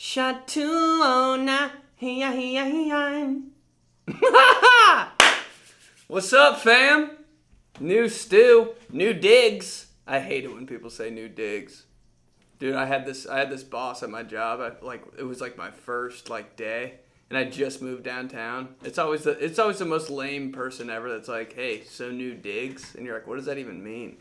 Shot 209. 𝗽𝗧𝗙𝗧𝗧𝗧. What's up, fam? New stew, new digs. I hate it when people say new digs. Dude, I had this boss at my job. It was like my first day, and I just moved downtown. It's always the most lame person ever that's like, "Hey, so new digs?" And you're like, "What does that even mean?"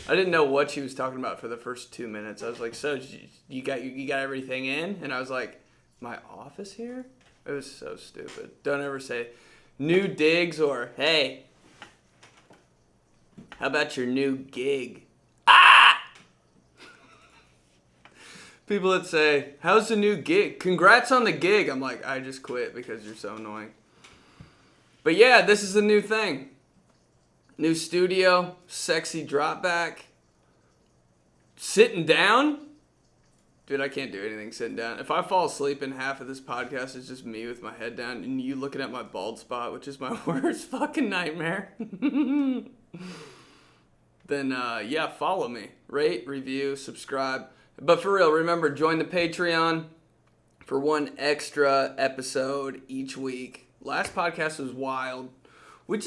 I didn't know what she was talking about for the first 2 minutes. I was like, "So you got everything in?" And I was like, "My office here?" It was so stupid. Don't ever say new digs or, "Hey, how about your new gig?" People that say, "How's the new gig?" "Congrats on the gig." I'm like, I just quit because you're so annoying. But yeah, this is the new thing. New studio, sexy drop back. Sitting down? Dude, I can't do anything sitting down. If I fall asleep in half of this podcast, it's just me with my head down and you looking at my bald spot, which is my worst fucking nightmare. Then, yeah, follow me. Rate, review, subscribe. But for real, remember, join the Patreon for one extra episode each week. Last podcast was wild. We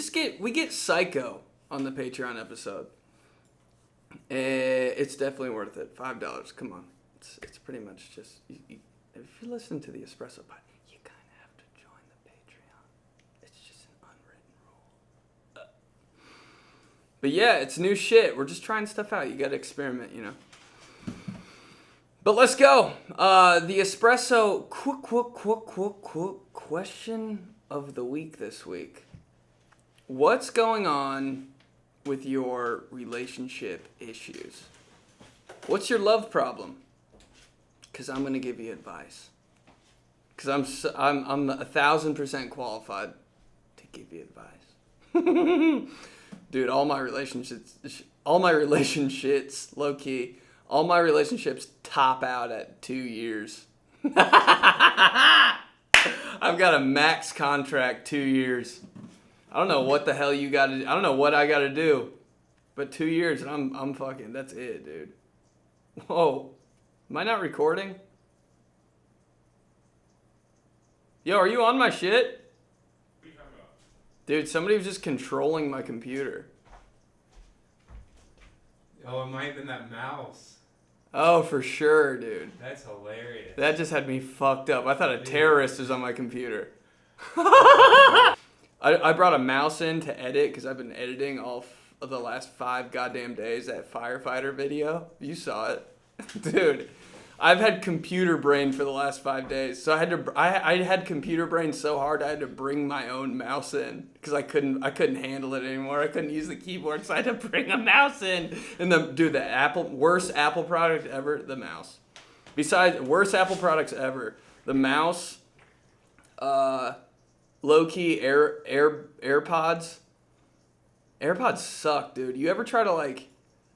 get psycho on the Patreon episode. It's definitely worth it. $5. Come on. It's pretty much just, if you listen to the Espresso Pod, you kind of have to join the Patreon. It's just an unwritten rule. But yeah, it's new shit. We're just trying stuff out. You got to experiment, you know. But let's go. The Espresso question of the week this week. What's going on with your relationship issues? What's your love problem? Because I'm going to give you advice. Because I'm 1,000% qualified to give you advice. Dude, all my relationships, low key, all my relationships top out at 2 years. I've got a max contract, 2 years. I don't know what the hell you got to do. I don't know what I got to do. But 2 years and I'm fucking, that's it, dude. Whoa. Am I not recording? Yo, are you on my shit? What are you talking about? Dude, somebody was just controlling my computer. Oh, it might have been that mouse. Oh, for sure, dude. That's hilarious. That just had me fucked up. I thought a terrorist was on my computer. I brought a mouse in to edit because I've been editing all of the last 5 goddamn days that firefighter video. You saw it. Dude, I've had computer brain for the last 5 days. So I had computer brain so hard I had to bring my own mouse in because I couldn't handle it anymore. I couldn't use the keyboard, so I had to bring a mouse in. And the worst Apple product ever, the mouse. Besides, worst Apple products ever, the mouse, low-key AirPods. AirPods suck, dude. You ever try to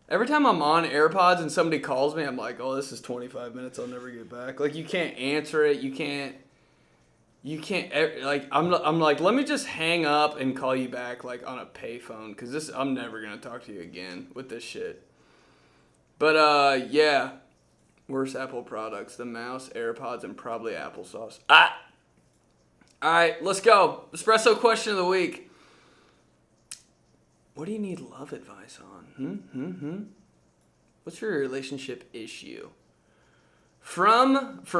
every time I'm on AirPods and somebody calls me, I'm like, oh, this is 25 minutes. I'll never get back. Like, you can't answer it. You can't, I'm like, let me just hang up and call you back, on a payphone. Because I'm never going to talk to you again with this shit. But, yeah. Worst Apple products. The mouse, AirPods, and probably applesauce. All right, let's go. Espresso question of the week. What do you need love advice on? What's your relationship issue? For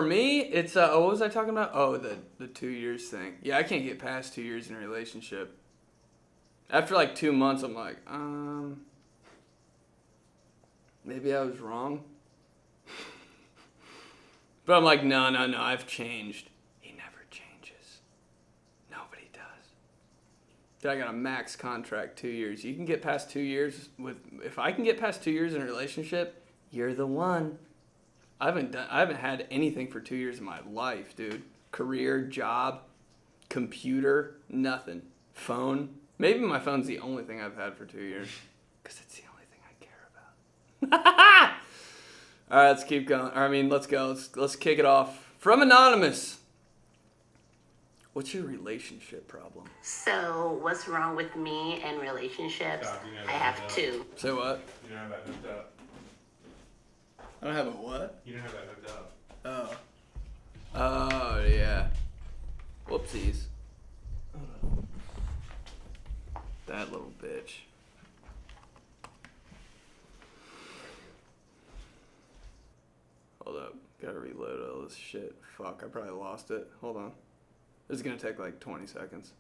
me, it's, what was I talking about? Oh, the 2 years thing. Yeah, I can't get past 2 years in a relationship. After 2 months, I'm like, maybe I was wrong. But I'm like, no, I've changed. I got a max contract, 2 years. You can get past 2 years if I can get past 2 years in a relationship, you're the one. I haven't had anything for 2 years in my life, dude. Career, job, computer, nothing. Phone. Maybe my phone's the only thing I've had for 2 years. Because it's the only thing I care about. All right, let's keep going. Let's go. Let's kick it off. From Anonymous. What's your relationship problem? So, what's wrong with me and relationships? I have two. Say what? You don't have that hooked up. I don't have a what? You don't have that hooked up. Oh. sexies. That little bitch. Hold up. Gotta reload all this shit. Fuck, I probably lost it. Hold on. This is gonna take like 20 seconds.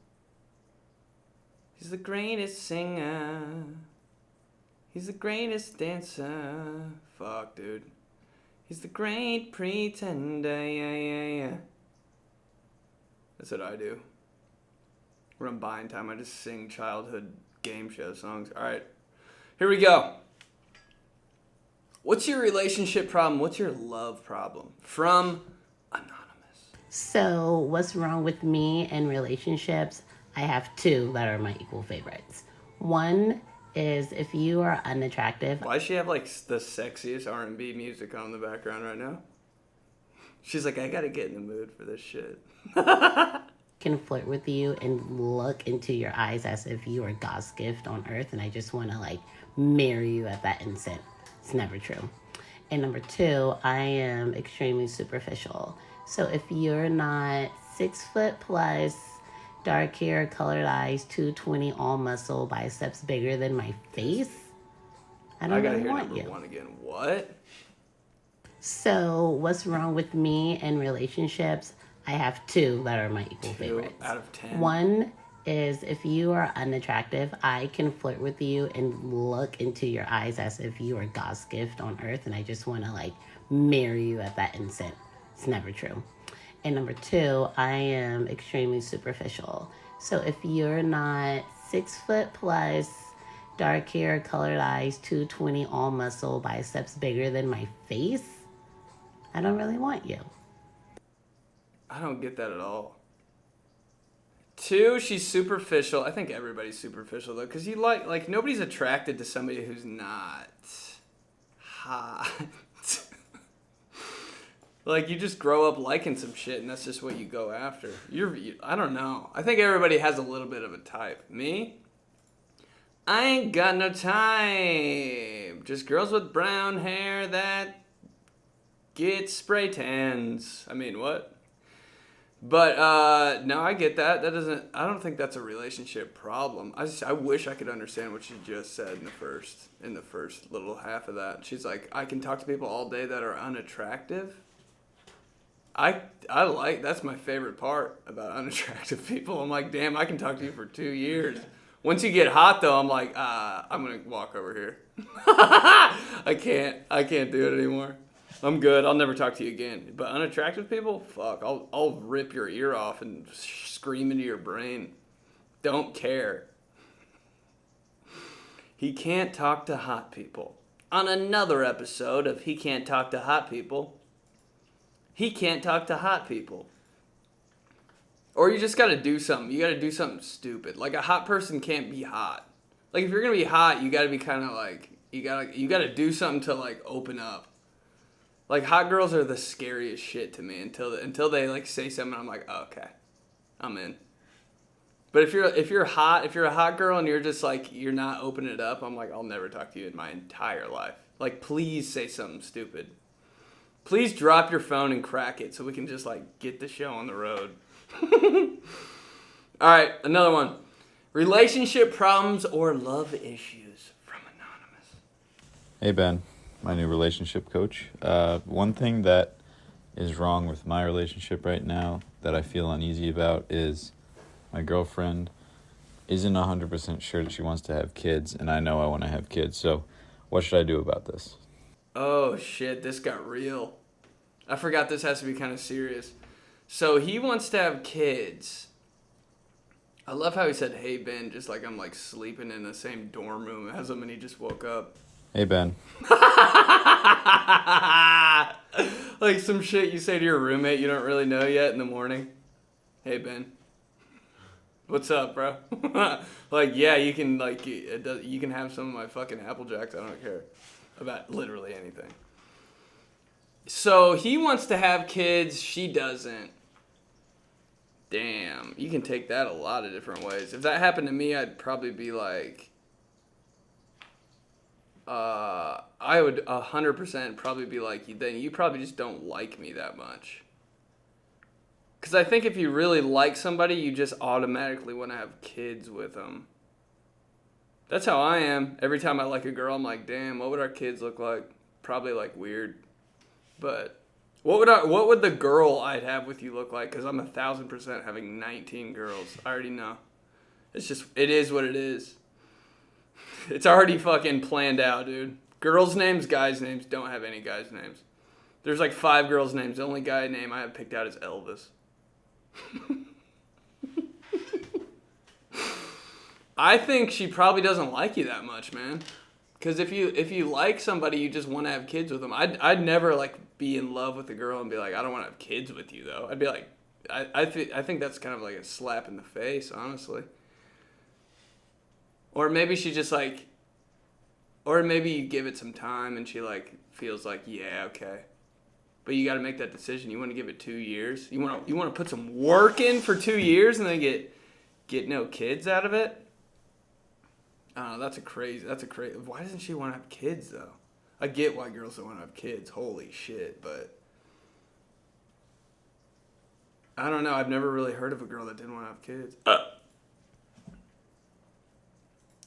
He's the greatest singer. He's the greatest dancer. Fuck, dude. He's the great pretender. Yeah. That's what I do. When I'm buying time, I just sing childhood game show songs. Alright. Here we go. What's your relationship problem? What's your love problem? From Anonymous. So, what's wrong with me and relationships? I have two that are my equal favorites. One is if you are unattractive. Why does she have like the sexiest R&B music on in the background right now? She's like, I gotta get in the mood for this shit. Can flirt with you and look into your eyes as if you are God's gift on earth, and I just want to like marry you at that instant. It's never true. And number two, I am extremely superficial. So if you're not 6 foot plus, dark hair, colored eyes, 220, all muscle, biceps bigger than my face, I don't really want you. I gotta hear number one again. What? So what's wrong with me and relationships? I have two that are my equal favorites. 2 out of 10. One is if you are unattractive, I can flirt with you and look into your eyes as if you are God's gift on earth, and I just want to like marry you at that instant. It's never true. And number two, I am extremely superficial. So if you're not 6 foot plus, dark hair, colored eyes, 220, all muscle, biceps bigger than my face, I don't really want you. I don't get that at all. 2, she's superficial. I think everybody's superficial though, because you like nobody's attracted to somebody who's not hot. Like, you just grow up liking some shit, and that's just what you go after. I don't know. I think everybody has a little bit of a type. Me? I ain't got no type. Just girls with brown hair that get spray tans. I mean, what? But, no, I get that. I don't think that's a relationship problem. I wish I could understand what she just said in the first little half of that. She's like, I can talk to people all day that are unattractive. I like, that's my favorite part about unattractive people. I'm like, damn, I can talk to you for 2 years. Once you get hot though, I'm like, I'm gonna walk over here. I can't do it anymore. I'm good. I'll never talk to you again. But unattractive people, fuck, I'll rip your ear off and scream into your brain. Don't care. He can't talk to hot people. On another episode of He Can't Talk to Hot People, he can't talk to hot people. Or you just gotta do something. You gotta do something stupid. Like, a hot person can't be hot. Like, if you're gonna be hot, you gotta be kind of like, you gotta do something to like open up. Like, hot girls are the scariest shit to me until they like say something. I'm like, oh, okay, I'm in. But if you're a hot girl and you're just like, you're not opening it up, I'm like, I'll never talk to you in my entire life. Like, please say something stupid. Please drop your phone and crack it so we can just like get the show on the road. All right, another one. Relationship problems or love issues from Anonymous. Hey Ben, my new relationship coach. One thing that is wrong with my relationship right now that I feel uneasy about is my girlfriend isn't 100% sure that she wants to have kids, and I know I want to have kids. So what should I do about this? Oh shit, this got real. I forgot this has to be kind of serious. So he wants to have kids. I love how he said, hey Ben, just like I'm like sleeping in the same dorm room as him and he just woke up. Hey Ben. Like some shit you say to your roommate you don't really know yet in the morning. Hey Ben. What's up, bro? Like, yeah, you can you can have some of my fucking Apple Jacks. I don't care about literally anything. So he wants to have kids. She doesn't. Damn, you can take that a lot of different ways. If that happened to me, I'd probably be like, I would 100% probably be like, then you probably just don't like me that much. Because I think if you really like somebody, you just automatically want to have kids with them. That's how I am. Every time I like a girl, I'm like, damn, what would our kids look like? Probably like weird. But what would the girl I'd have with you look like? Because I'm 1,000% having 19 girls. I already know. It is what it is. It's already fucking planned out, dude. Girls' names, guys' names, don't have any guys' names. There's like 5 girls' names. The only guy name I have picked out is Elvis. I think she probably doesn't like you that much, man. Because if you like somebody, you just want to have kids with them. I'd never like be in love with a girl and be like, I don't want to have kids with you though. I'd be like, I think that's kind of like a slap in the face, honestly. Or maybe she just like, or maybe you give it some time and she like feels like, yeah, okay. But you got to make that decision. You want to give it 2 years. You want to put some work in for 2 years and then get no kids out of it. I don't know. That's a crazy. Why doesn't she want to have kids though? I get why girls don't want to have kids. Holy shit! But I don't know. I've never really heard of a girl that didn't want to have kids.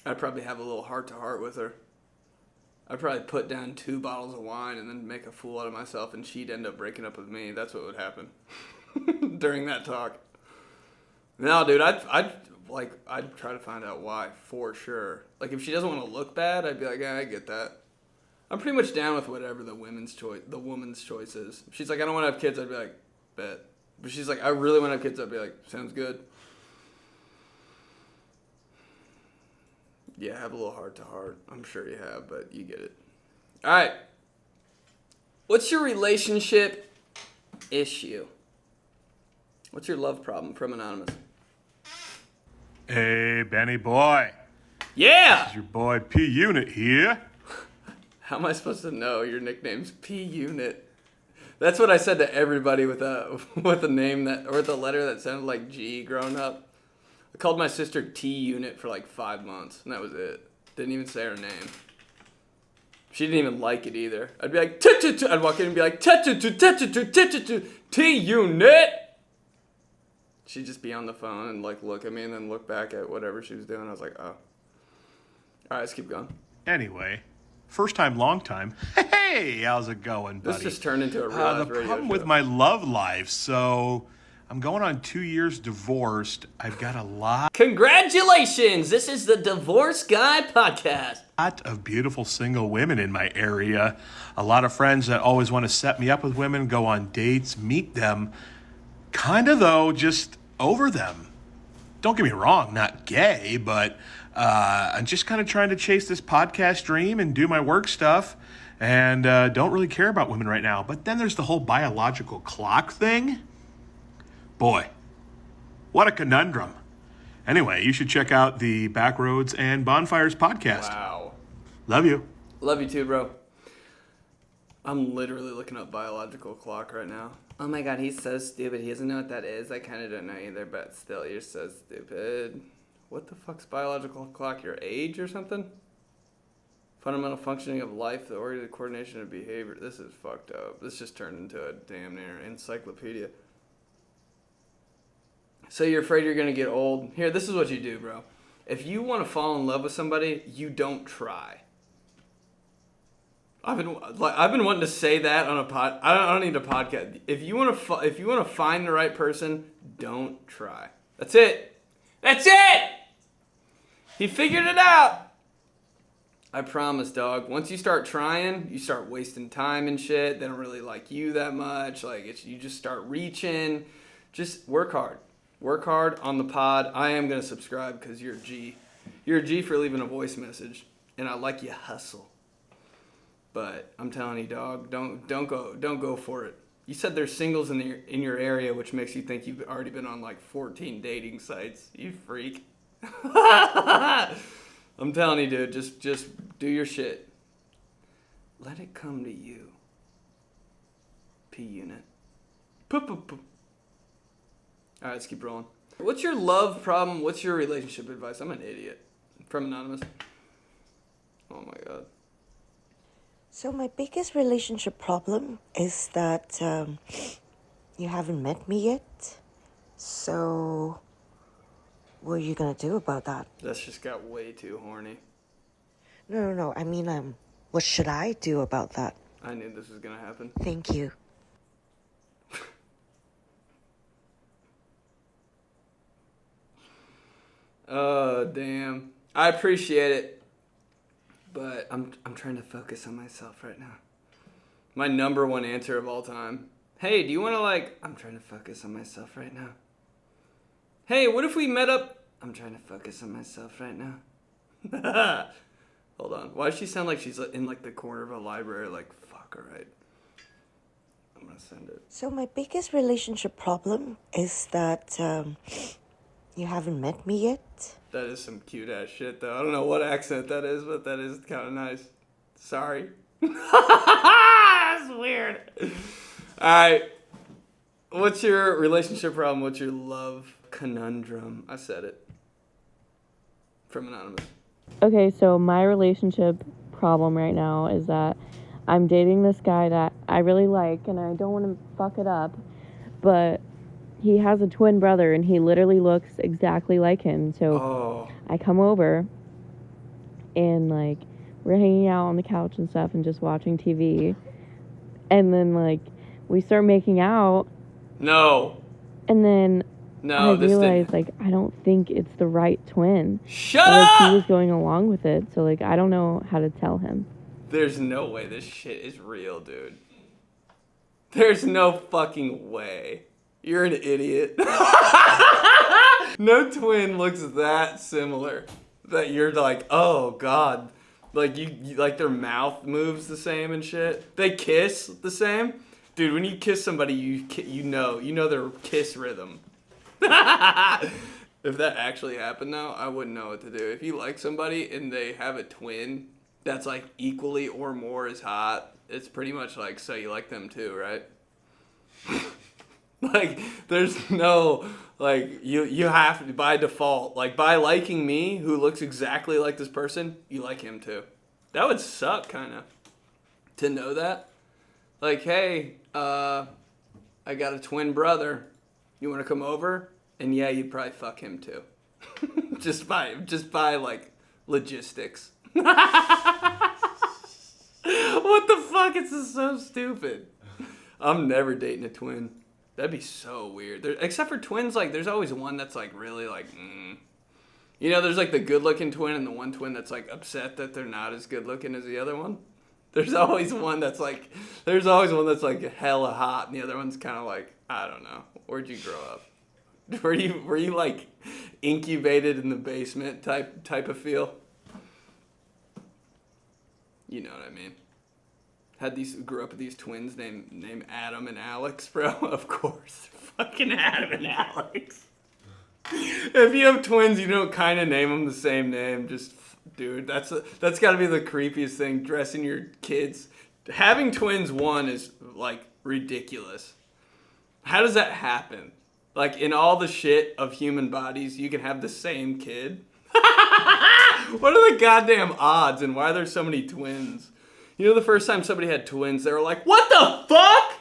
I'd probably have a little heart-to-heart with her. I'd probably put down 2 bottles of wine and then make a fool out of myself, and she'd end up breaking up with me. That's what would happen during that talk. No, dude, I'd try to find out why for sure. Like if she doesn't want to look bad, I'd be like, yeah, I get that. I'm pretty much down with whatever the woman's choice is. If she's like, I don't want to have kids, I'd be like, bet. But she's like, I really want to have kids, I'd be like, sounds good. Yeah, have a little heart-to-heart. I'm sure you have, but you get it. All right. What's your relationship issue? What's your love problem? From Anonymous. Hey, Benny boy. Yeah! This is your boy P Unit here. How am I supposed to know your nickname's P Unit? That's what I said to everybody with a name that, or with a letter that sounded like G growing up. I called my sister T Unit for like 5 months, and that was it. Didn't even say her name. She didn't even like it either. I'd be like, I'd walk in and be like, T Unit. She'd just be on the phone and like look at me and then look back at whatever she was doing. I was like, oh. All right, let's keep going. Anyway, first time, long time. Hey, how's it going, buddy? This just turned into a real The radio problem show. with my love life, so I'm going on 2 years divorced. I've got a lot Congratulations! This is the Divorce Guy Podcast. of beautiful single women in my area. A lot of friends that always want to set me up with women, go on dates, meet them. Kind of, though, just over them. Don't get me wrong, not gay, but I'm just kind of trying to chase this podcast dream and do my work stuff, and don't really care about women right now. But then there's the whole biological clock thing. Boy, what a conundrum. Anyway, you should check out the Backroads and Bonfires podcast. Wow. Love you. Love you too, bro. I'm literally looking up biological clock right now. Oh my god, he's so stupid. He doesn't know what that is. I kind of don't know either, but still, you're so stupid. What the fuck's biological clock? Your age or something? Fundamental functioning of life, the oriented coordination of behavior. This is fucked up. This just turned into a damn near encyclopedia. So you're afraid you're going to get old? Here, this is what you do, bro. If you want to fall in love with somebody, you don't try. I've been wanting to say that on a pod. I don't need a podcast. If you want to find the right person, don't try. That's it. That's it. He figured it out. I promise, dog. Once you start trying, you start wasting time and shit. They don't really like you that much. You just start reaching. Just work hard. Work hard on the pod. I am gonna subscribe because you're a G. You're a G for leaving a voice message, and I like you hustle. But I'm telling you, dog, don't go for it. You said there's singles in your area, which makes you think you've already been on like 14 dating sites. You freak. I'm telling you, dude, just do your shit. Let it come to you. P Unit. Poop. All right, let's keep rolling. What's your love problem? What's your relationship advice? I'm an idiot. From Anonymous. Oh my god. So my biggest relationship problem is that you haven't met me yet. So, what are you gonna do about that? That's just got way too horny. No. I mean, what should I do about that? I knew this was gonna happen. Thank you. Oh, damn. I appreciate it. But I'm trying to focus on myself right now. My number one answer of all time. Hey, do you want to I'm trying to focus on myself right now. Hey, what if we met up? I'm trying to focus on myself right now. Hold on. Why does she sound like she's in the corner of a library fuck, alright. I'm gonna send it. So my biggest relationship problem is that, you haven't met me yet. That is some cute ass shit though. I don't know what accent that is, but that is kind of nice. Sorry. That's weird. Alright. What's your relationship problem? What's your love conundrum? I said it. From Anonymous. Okay, so my relationship problem right now is that I'm dating this guy that I really like, and I don't want to fuck it up, but he has a twin brother, and he literally looks exactly like him. So I come over, and we're hanging out on the couch and stuff, and just watching TV, and then we start making out. No. And then No, I realized, I don't think it's the right twin. Shut up! He was going along with it, so, I don't know how to tell him. There's no way this shit is real, dude. There's no fucking way. You're an idiot. No twin looks that similar that you're oh, God. You their mouth moves the same and shit. They kiss the same. Dude, when you kiss somebody, you know their kiss rhythm. If that actually happened now, I wouldn't know what to do. If you like somebody and they have a twin that's equally or more as hot, it's pretty much so you like them too, right? There's no you have to, by default, by liking me who looks exactly like this person, you like him too. That would suck kind of to know that. Hey, I got a twin brother. You want to come over? And yeah, you'd probably fuck him too. just by logistics. What the fuck? It's just so stupid. I'm never dating a twin. That'd be so weird. Except for twins, there's always one that's really You know, there's the good-looking twin and the one twin that's upset that they're not as good-looking as the other one. There's always one that's hella hot, and the other one's kind of I don't know. Where'd you grow up? Were you incubated in the basement type of feel? You know what I mean. Grew up with these twins named Adam and Alex, bro. Of course, fucking Adam and Alex. If you have twins, you don't kind of name them the same name. Just, dude, that's got to be the creepiest thing. Dressing your kids, having twins. One is ridiculous. How does that happen? In all the shit of human bodies, you can have the same kid. What are the goddamn odds, and why are there so many twins? You know, the first time somebody had twins, they were like, what the fuck?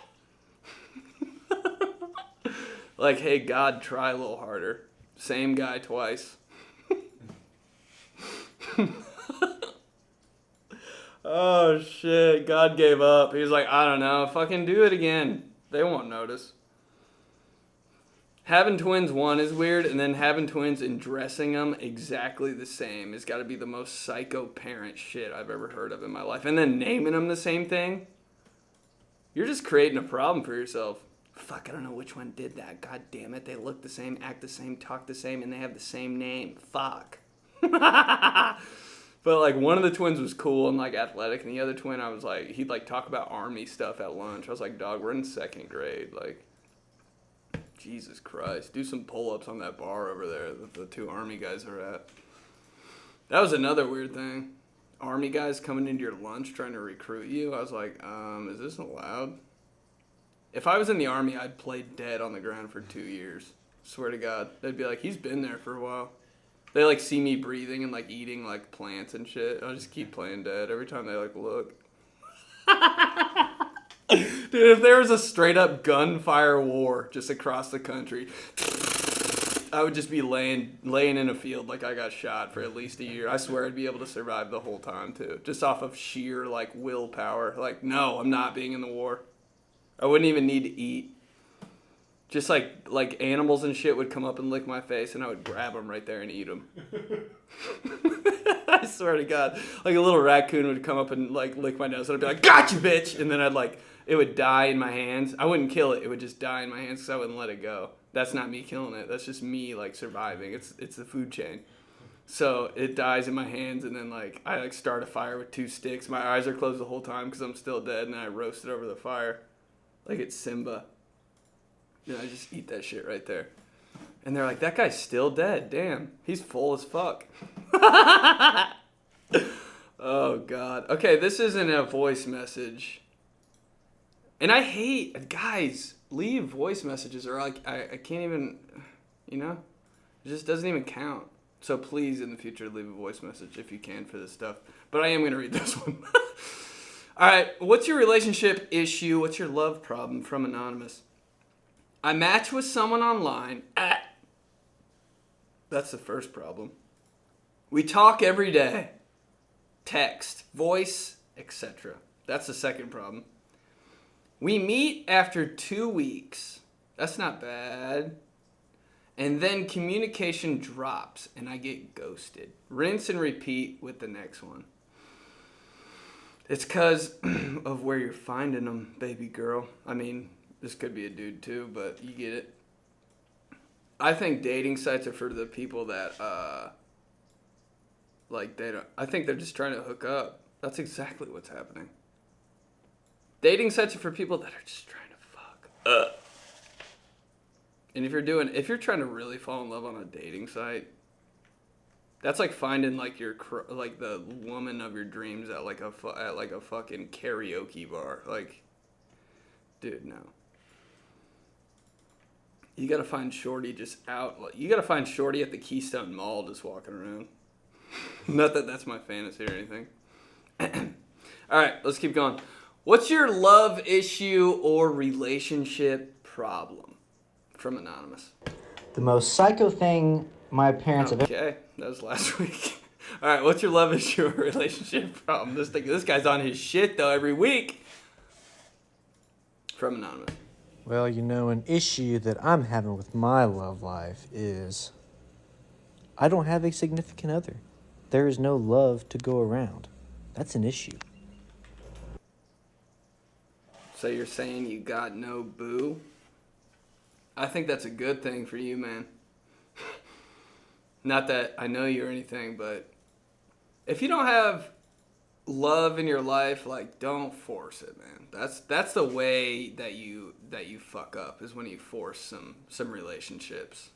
Hey, God, try a little harder. Same guy twice. Oh, shit. God gave up. He was like, I don't know. Fucking do it again. They won't notice. Having twins, one, is weird, and then having twins and dressing them exactly the same has got to be the most psycho parent shit I've ever heard of in my life. And then naming them the same thing, you're just creating a problem for yourself. Fuck, I don't know which one did that. God damn it, they look the same, act the same, talk the same, and they have the same name. Fuck. But one of the twins was cool and athletic, and the other twin, I was he'd talk about army stuff at lunch. I was like, dog, we're in 2nd grade, Jesus Christ, do some pull-ups on that bar over there that the two army guys are at. That was another weird thing. Army guys coming into your lunch trying to recruit you. I was like, is this allowed? If I was in the army, I'd play dead on the ground for 2 years. Swear to God. They'd be like, he's been there for a while. They see me breathing and eating plants and shit. I'll just keep playing dead every time they look. Dude, if there was a straight up gunfire war just across the country, I would just be laying in a field like I got shot for at least a year. I swear I'd be able to survive the whole time too, just off of sheer like willpower. Like, no, I'm not being in the war. I wouldn't even need to eat. Just like animals and shit would come up and lick my face, and I would grab them right there and eat them. I swear to God, like a little raccoon would come up and like lick my nose, and I'd be like, "Gotcha, bitch!" And then it would die in my hands. I wouldn't kill it; it would just die in my hands because I wouldn't let it go. That's not me killing it. That's just me like surviving. It's the food chain. So it dies in my hands, and then like I like start a fire with 2 sticks. My eyes are closed the whole time because I'm still dead, and then I roast it over the fire, like it's Simba. And I just eat that shit right there. And they're like, that guy's still dead. Damn, he's full as fuck. Oh, God. Okay, this isn't a voice message. And I hate, guys, leave voice messages or like, I can't even, you know? It just doesn't even count. So please, in the future, leave a voice message if you can for this stuff. But I am going to read this one. All right, what's your relationship issue? What's your love problem? From Anonymous. I match with someone online. That's the first problem. We talk every day. Text, voice, etc. That's the second problem. We meet after 2 weeks. That's not bad. And then communication drops and I get ghosted. Rinse and repeat with the next one. It's because of where you're finding them, baby girl. I mean, this could be a dude too, but you get it. I think dating sites are for the people that, like, they don't. I think they're just trying to hook up. That's exactly what's happening. Dating sites are for people that are just trying to fuck. And if you're trying to really fall in love on a dating site, that's like finding like the woman of your dreams at like a fucking karaoke bar. Like, dude, no. You gotta find Shorty just out. You gotta find Shorty at the Keystone Mall just walking around. Not that that's my fantasy or anything. All right, let's keep going. What's your love issue or relationship problem? From Anonymous. The most psycho thing my parents have ever... Okay, that was last week. All right, what's your love issue or relationship problem? This guy's on his shit, though, every week. From Anonymous. Well, you know, an issue that I'm having with my love life is I don't have a significant other. There is no love to go around. That's an issue. So you're saying you got no boo? I think that's a good thing for you, man. Not that I know you or anything, but if you don't have love in your life, like, don't force it, man. That's the way that you fuck up, is when you force some relationships.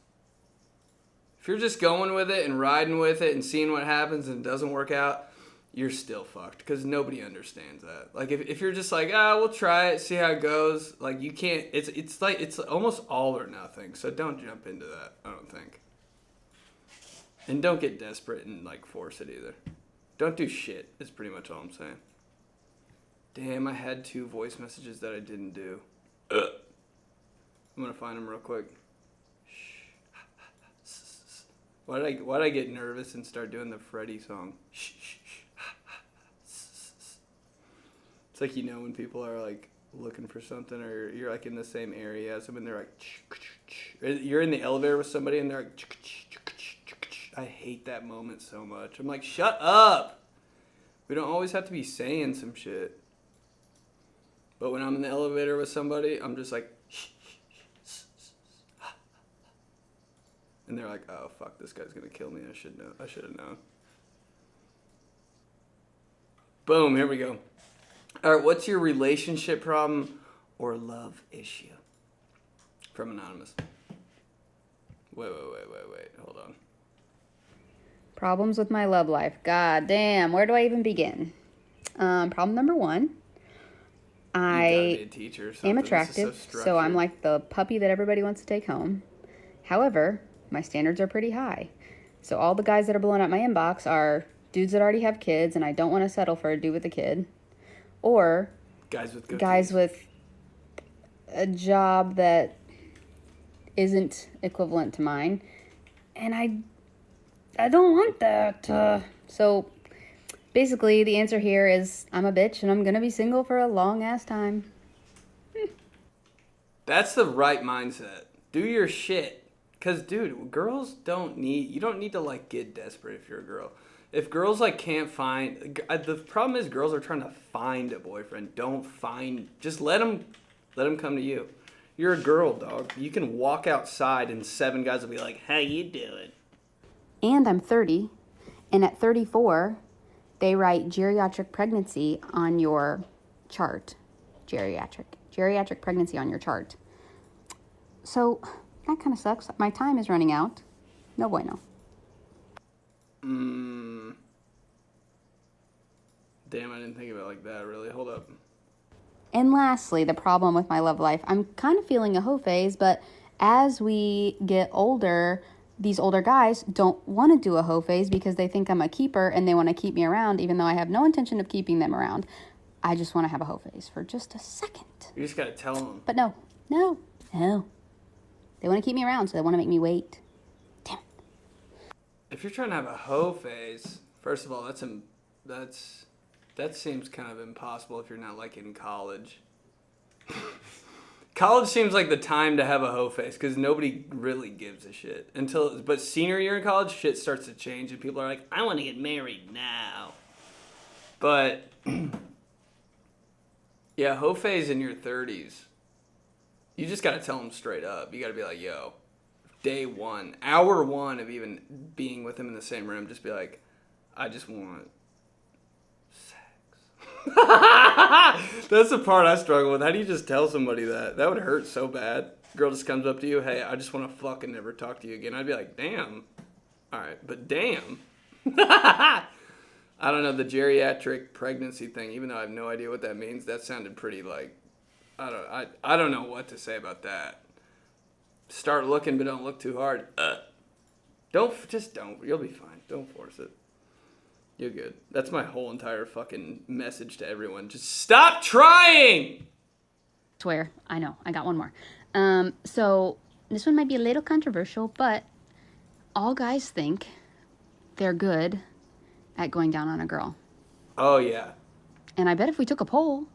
If you're just going with it and riding with it and seeing what happens and it doesn't work out, you're still fucked, because nobody understands that. Like, if you're just like, we'll try it, see how it goes, like, you can't, it's almost all or nothing, so don't jump into that, I don't think. And don't get desperate and, like, force it either. Don't do shit, is pretty much all I'm saying. Damn, I had 2 voice messages that I didn't do. I'm gonna find them real quick. Why did I get nervous and start doing the Freddy song? It's like, you know, when people are like looking for something, or you're like in the same area as them and they're like, you're in the elevator with somebody and they're like, I hate that moment so much. I'm like, shut up. We don't always have to be saying some shit. But when I'm in the elevator with somebody, I'm just like, and they're like, oh, fuck, this guy's going to kill me. I should have known. Boom, here we go. All right, what's your relationship problem or love issue? From Anonymous. Wait. Hold on. Problems with my love life. God damn, where do I even begin? Problem number 1. I am attractive, so I'm like the puppy that everybody wants to take home. However, my standards are pretty high. So all the guys that are blowing up my inbox are dudes that already have kids and I don't want to settle for a dude with a kid. Or guys with a job that isn't equivalent to mine. And I don't want that. So basically the answer here is I'm a bitch and I'm gonna be single for a long ass time. That's the right mindset. Do your shit. Because, dude, girls don't need... You don't need to, like, get desperate if you're a girl. If girls, like, can't find... The problem is girls are trying to find a boyfriend. Don't find... Just let them come to you. You're a girl, dog. You can walk outside and 7 guys will be like, how you doing? And I'm 30. And at 34, they write geriatric pregnancy on your chart. Geriatric pregnancy on your chart. So that kind of sucks. My time is running out. No bueno. Damn, I didn't think of it like that, really. Hold up. And lastly, the problem with my love life. I'm kind of feeling a hoe phase, but as we get older, these older guys don't want to do a hoe phase because they think I'm a keeper and they want to keep me around, even though I have no intention of keeping them around. I just want to have a hoe phase for just a second. You just got to tell them. But no. They want to keep me around, so they want to make me wait. Damn it. If you're trying to have a hoe phase, first of all, that seems kind of impossible if you're not, like, in college. College seems like the time to have a hoe phase because nobody really gives a shit. But senior year in college, shit starts to change and people are like, I want to get married now. But, yeah, hoe phase in your 30s. You just got to tell them straight up. You got to be like, yo, day 1, hour 1 of even being with them in the same room, just be like, I just want sex. That's the part I struggle with. How do you just tell somebody that? That would hurt so bad. Girl just comes up to you, hey, I just want to fucking never talk to you again. I'd be like, damn. All right, but damn. I don't know, the geriatric pregnancy thing, even though I have no idea what that means, that sounded pretty like, I don't know what to say about that. Start looking, but don't look too hard. Don't. You'll be fine. Don't force it. You're good. That's my whole entire fucking message to everyone. Just stop trying! Swear. I know. I got one more. So this one might be a little controversial, but all guys think they're good at going down on a girl. Oh, yeah. And I bet if we took a poll,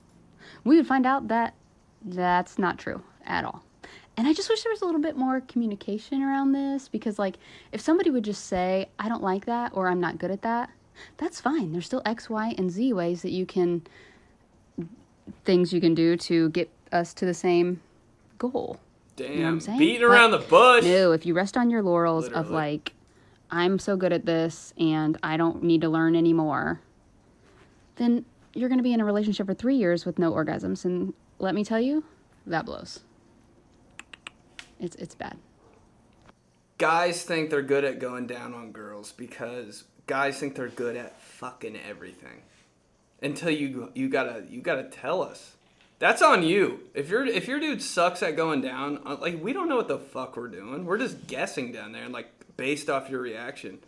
we would find out that that's not true at all. And I just wish there was a little bit more communication around this because, like, if somebody would just say, I don't like that or I'm not good at that, that's fine. There's still X, Y, and Z ways that things you can do to get us to the same goal. Damn, you know what I'm saying? Beating around the bush. No, if you rest on your laurels Literally. of, like, I'm so good at this and I don't need to learn anymore, then you're going to be in a relationship for 3 years with no orgasms. And let me tell you, that blows. It's bad. Guys think they're good at going down on girls because guys think they're good at fucking everything. Until you gotta tell us. That's on you. If your dude sucks at going down, like, we don't know what the fuck we're doing. We're just guessing down there and, like, based off your reaction.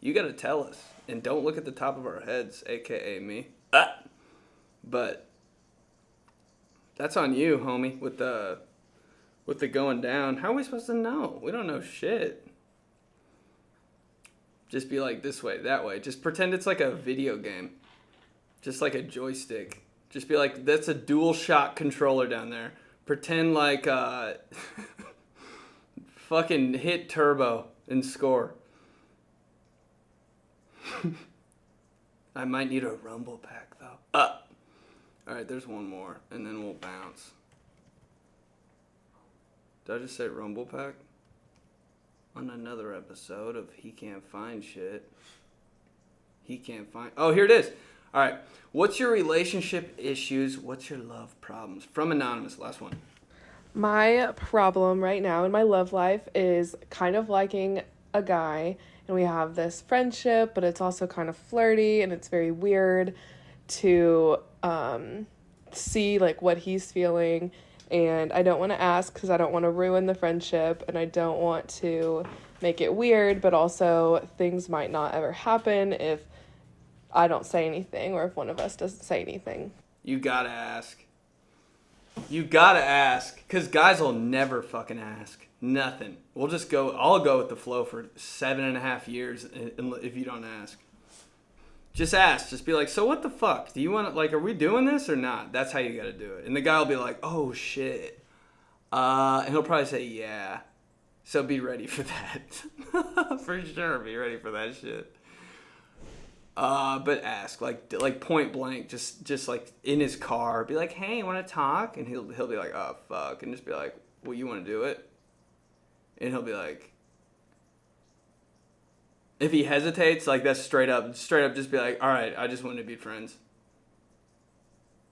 You gotta tell us. And don't look at the top of our heads, aka me. But that's on you, homie, with the going down. How are we supposed to know? We don't know shit. Just be like this way, that way. Just pretend it's like a video game. Just like a joystick. Just be like, that's a dual shot controller down there. Pretend like fucking hit turbo and score. I might need a rumble pack though. Alright, there's one more, and then we'll bounce. Did I just say rumble pack? On another episode of He Can't Find Shit. Oh, here it is. Alright, what's your relationship issues? What's your love problems? From Anonymous, last one. My problem right now in my love life is kind of liking a guy, and we have this friendship, but it's also kind of flirty, and it's very weird to see, like, what he's feeling, and I don't want to ask because I don't want to ruin the friendship, and I don't want to make it weird, but also things might not ever happen if I don't say anything or if one of us doesn't say anything. You gotta ask. You gotta ask, because guys will never fucking ask. Nothing. We'll just go, I'll go with the flow for 7.5 years if you don't ask. Just ask. Just be like, so what the fuck? Do you want to, like, are we doing this or not? That's how you gotta do it. And the guy will be like, oh shit. And he'll probably say, yeah. So be ready for that. For sure, be ready for that shit. But ask, like point blank, just like in his car, be like, hey, you want to talk? And he'll be like, oh fuck, and just be like, well, you want to do it? And he'll be like, if he hesitates, like that's straight up, just be like, all right, I just want to be friends.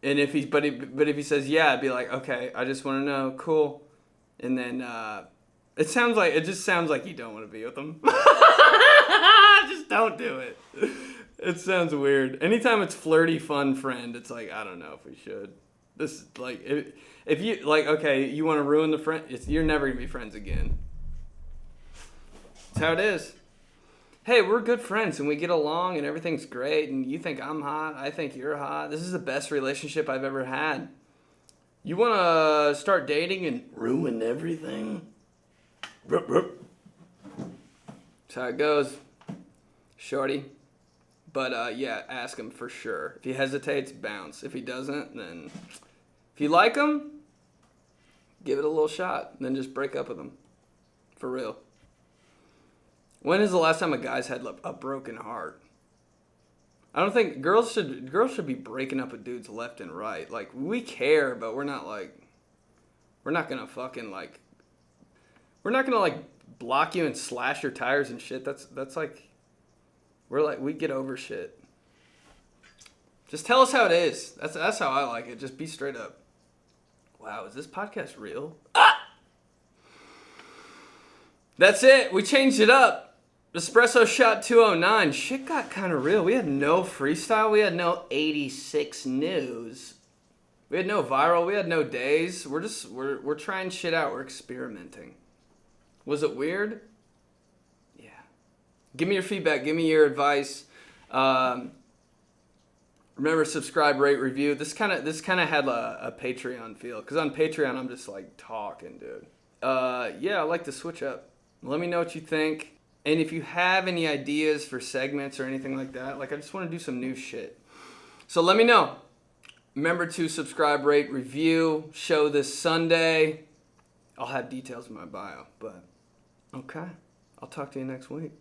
And if if he says yeah, I'd be like, okay, I just want to know, cool. And then it just sounds like you don't want to be with him. Just don't do it. It sounds weird. Anytime it's flirty, fun friend, it's like, I don't know if we should. This is like, if you, like, okay, you want to ruin the friend, you're never going to be friends again. That's how it is. Hey, we're good friends and we get along and everything's great and you think I'm hot, I think you're hot. This is the best relationship I've ever had. You want to start dating and ruin everything? That's how it goes, shorty. But yeah, ask him for sure. If he hesitates, bounce. If he doesn't, then if you like him, give it a little shot. And then just break up with him. For real. When is the last time a guy's had a broken heart? I don't think girls should be breaking up with dudes left and right. Like, we care, but we're not gonna fucking like, we're not gonna like block you and slash your tires and shit. That's like, we get over shit. Just tell us how it is. That's how I like it. Just be straight up. Wow, is this podcast real? Ah! That's it. We changed it up. Espresso shot 209. Shit got kind of real. We had no freestyle. We had no 86 news. We had no viral. We had no days. We're trying shit out. We're experimenting. Was it weird? Yeah. Give me your feedback. Give me your advice. Remember, subscribe, rate, review. This kind of had a Patreon feel. Because on Patreon, I'm just like talking, dude. Yeah, I like to switch up. Let me know what you think. And if you have any ideas for segments or anything like that, like I just want to do some new shit. So let me know. Remember to subscribe, rate, review. Show this Sunday. I'll have details in my bio. But, okay. I'll talk to you next week.